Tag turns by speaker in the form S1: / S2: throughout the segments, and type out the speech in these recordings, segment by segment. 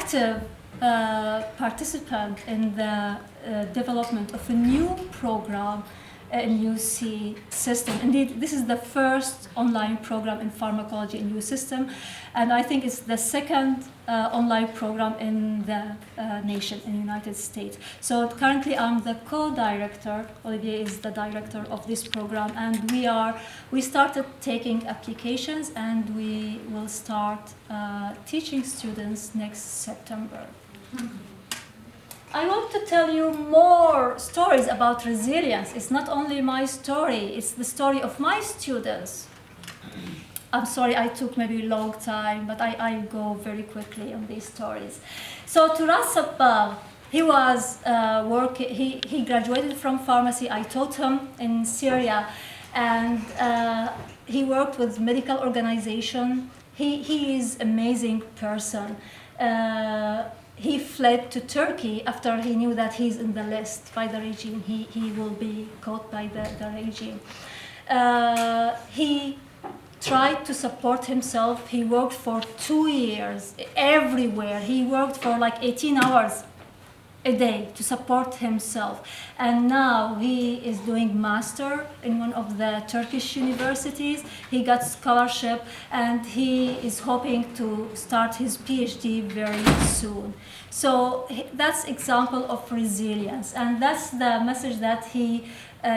S1: active participant in the development of a new program in UC system. Indeed, this is the first online program in pharmacology in UC system, and I think it's the second online program in the nation, in the United States. So currently I'm the co-director, Olivier is the director of this program, and we started taking applications, and we will start teaching students next September. I want to tell you more stories about resilience. It's not only my story, it's the story of my students. I'm sorry I took maybe a long time, but I go very quickly on these stories. So Turas Sabbagh, he was he graduated from pharmacy. I taught him in Syria, and he worked with medical organization. He is amazing person. He fled to Turkey after he knew that he's in the list by the regime. He will be caught by the regime. He tried to support himself. He worked for 2 years everywhere. He worked for like 18 hours a day to support himself. And now he is doing master in one of the Turkish universities. He got scholarship, and he is hoping to start his PhD very soon. So that's example of resilience, and that's the message that he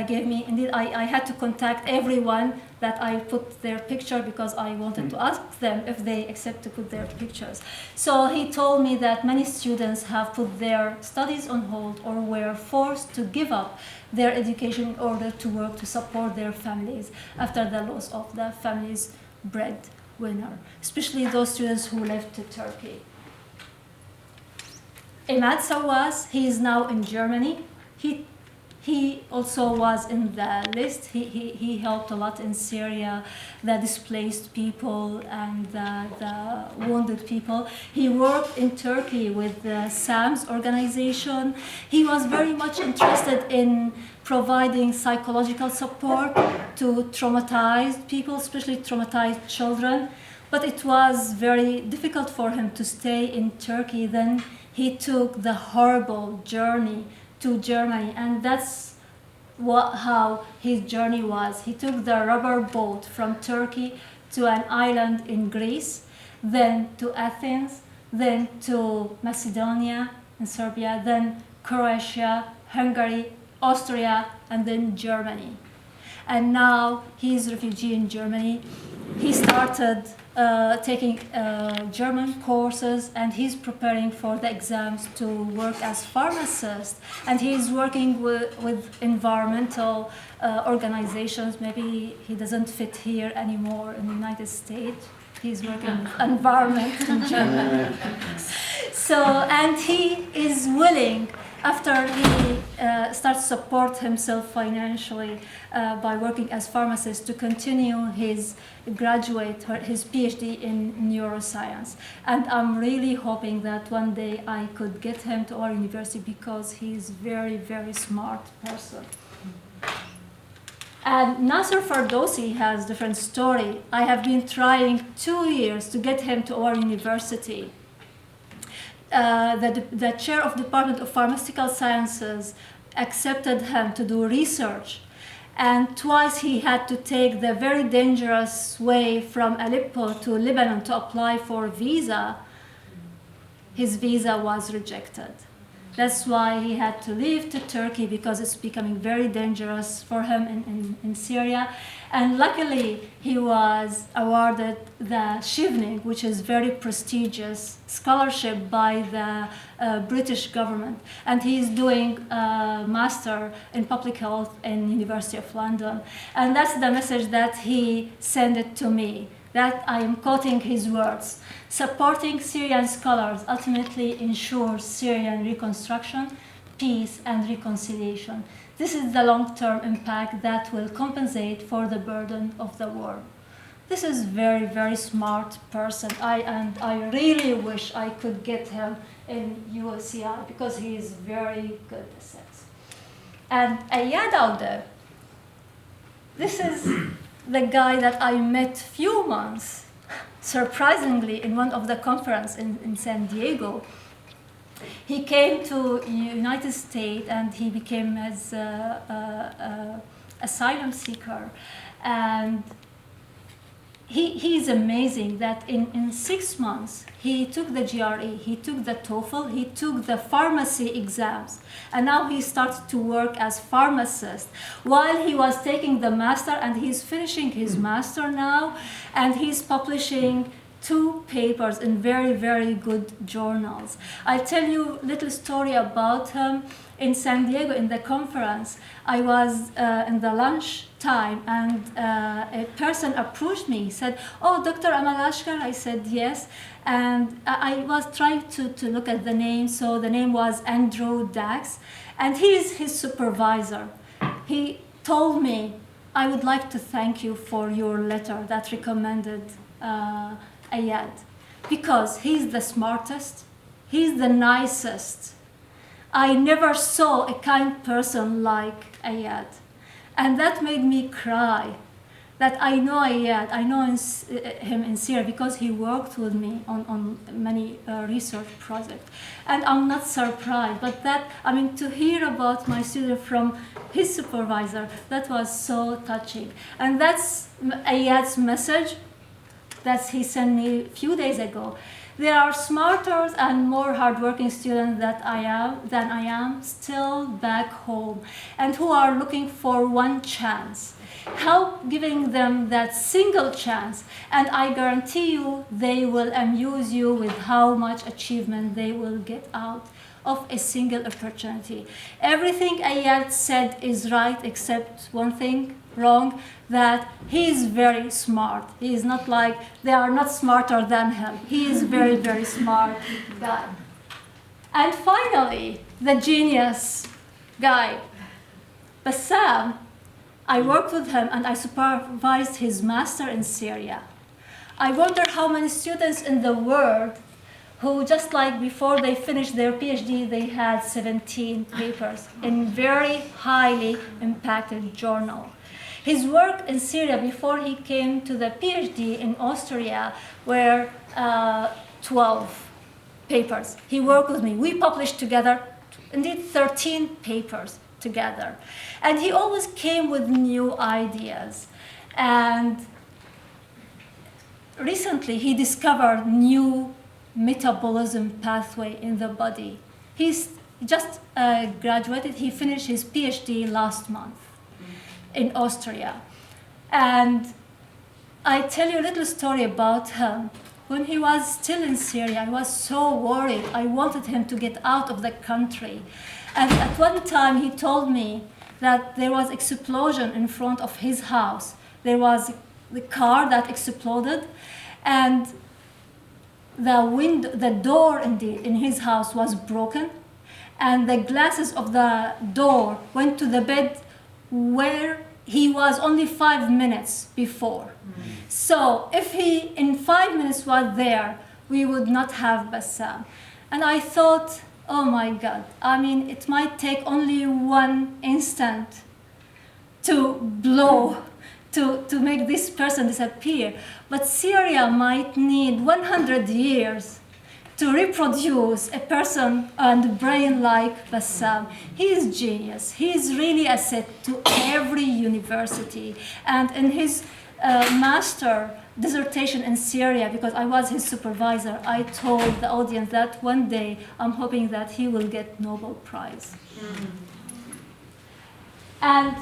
S1: gave me. Indeed, I had to contact everyone that I put their picture, because I wanted to ask them if they accept to put their pictures. So he told me that many students have put their studies on hold or were forced to give up their education in order to work to support their families after the loss of the family's breadwinner, especially those students who left to Turkey. Imad Sawas, he is now in Germany. He also was in the list. He helped a lot in Syria, the displaced people and the wounded people. He worked in Turkey with the SAMS organization. He was very much interested in providing psychological support to traumatized people, especially traumatized children. But it was very difficult for him to stay in Turkey. Then he took the horrible journey to Germany, and that's how his journey was. He took the rubber boat from Turkey to an island in Greece, then to Athens, then to Macedonia and Serbia, then Croatia, Hungary, Austria, and then Germany. And now he's a refugee in Germany. He started taking German courses, and he's preparing for the exams to work as pharmacist. And he's working with environmental organizations. Maybe he doesn't fit here anymore in the United States. He's working with environment in Germany. So, and he is willing, after he starts to support himself financially by working as pharmacist, to continue his his PhD in neuroscience. And I'm really hoping that one day I could get him to our university, because he's very, very smart person. And Nasser Fardowsi has a different story. I have been trying 2 years to get him to our university. The chair of Department of Pharmaceutical Sciences accepted him to do research, and twice he had to take the very dangerous way from Aleppo to Lebanon to apply for visa. His visa was rejected. That's why he had to leave to Turkey, because it's becoming very dangerous for him in Syria. And luckily, he was awarded the Shivning, which is very prestigious scholarship by the British government. And he's doing a master in public health in University of London. And that's the message that he sent it to me, that I am quoting his words. Supporting Syrian scholars ultimately ensures Syrian reconstruction, peace, and reconciliation. This is the long-term impact that will compensate for the burden of the war. This is very, very smart person. I really wish I could get him in ULCI, because he is very good at sex. And Ayad Aude, this is the guy that I met few months surprisingly, in one of the conferences in San Diego, he came to United States and he became as asylum seeker. And he is amazing that in 6 months, he took the GRE, he took the TOEFL, he took the pharmacy exams, and now he started to work as pharmacist while he was taking the master, and he's finishing his master now, and he's publishing 2 papers in very, very good journals. I'll tell you a little story about him. In San Diego, in the conference, I was in the lunch time, and a person approached me, said, "Oh, Dr. Amal Alachkar?" I said, "Yes." And I was trying to look at the name, so the name was Andrew Dax, and he is his supervisor. He told me, "I would like to thank you for your letter that recommended Ayad, because he's the smartest, he's the nicest. I never saw a kind person like Ayad." And that made me cry, that I know Ayad, I know him in Syria because he worked with me on many research projects. And I'm not surprised, but that, I mean, to hear about my student from his supervisor, that was so touching. And that's Ayad's message that he sent me a few days ago. There are smarter and more hardworking students than I am still back home, and who are looking for one chance. Help giving them that single chance, and I guarantee you they will amuse you with how much achievement they will get out of a single opportunity. Everything Ayad said is right except one thing wrong, that he is very smart. He is not like, they are not smarter than him. He is very, very smart guy. And finally, the genius guy, Bassam. I worked with him and I supervised his master in Syria. I wonder how many students in the world who, just like before they finished their PhD, they had 17 papers in very highly impacted journal. His work in Syria before he came to the PhD in Austria were 12 papers. He worked with me. We published together, indeed 13 papers together. And he always came with new ideas. And recently he discovered new metabolism pathway in the body. He's just graduated. He finished his PhD last month in Austria. And I tell you a little story about him. When he was still in Syria, I was so worried. I wanted him to get out of the country. And at one time, he told me that there was explosion in front of his house. There was the car that exploded, and the door indeed in his house was broken, and the glasses of the door went to the bed where he was only 5 minutes before. So if he in 5 minutes was there, we would not have Bassam. And I thought, oh my God, I mean, it might take only one instant to blow, to make this person disappear. But Syria might need 100 years to reproduce a person and brain like Bassam. He is genius. He is really a asset to every university. And in his master dissertation in Syria, because I was his supervisor, I told the audience that one day I'm hoping that he will get Nobel Prize. And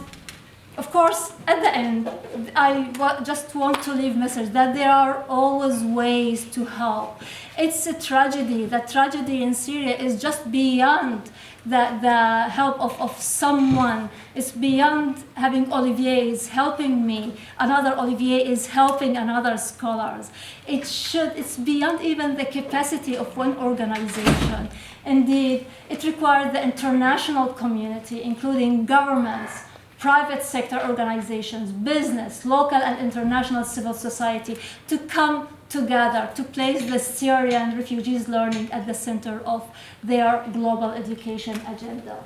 S1: of course, at the end, I just want to leave a message that there are always ways to help. It's a tragedy. The tragedy in Syria is just beyond the help of someone. It's beyond having Olivier is helping me, another Olivier is helping another scholars. It's beyond even the capacity of one organization. Indeed, it requires the international community, including governments, private sector organizations, business, local and international civil society, to come together to place the Syrian refugees' learning at the center of their global education agenda.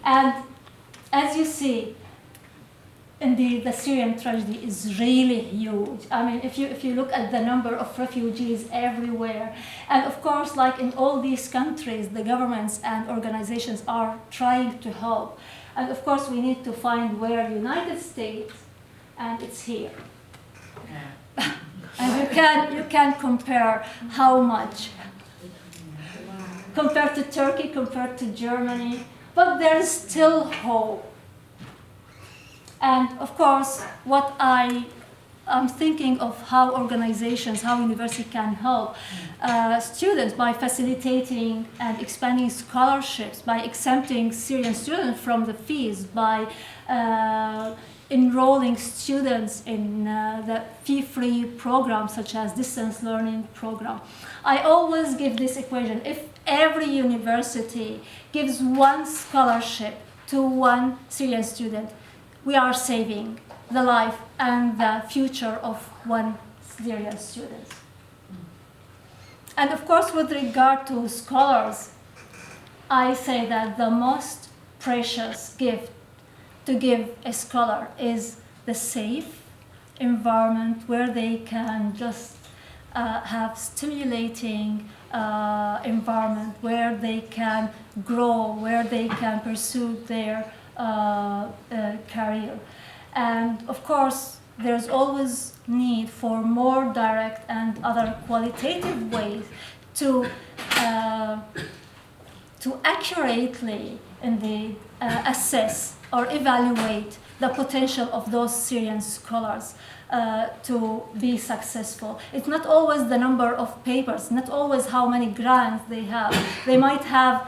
S1: And as you see, indeed, the Syrian tragedy is really huge. I mean, if you look at the number of refugees everywhere, and of course, like in all these countries, the governments and organizations are trying to help. And of course, we need to find where United States, and it's here. And you can compare how much compared to Turkey, compared to Germany, but there's still hope. And of course, what I'm thinking of how organizations, how university can help students by facilitating and expanding scholarships, by exempting Syrian students from the fees, by enrolling students in the fee-free programs such as distance learning program. I always give this equation. If every university gives one scholarship to one Syrian student, we are saving the life and the future of one Syrian student. And of course, with regard to scholars, I say that the most precious gift to give a scholar is the safe environment where they can just have stimulating environment, where they can grow, where they can pursue their career. And of course, there's always need for more direct and other qualitative ways to accurately indeed assess or evaluate the potential of those Syrian scholars to be successful. It's not always the number of papers, not always how many grants they have. They might have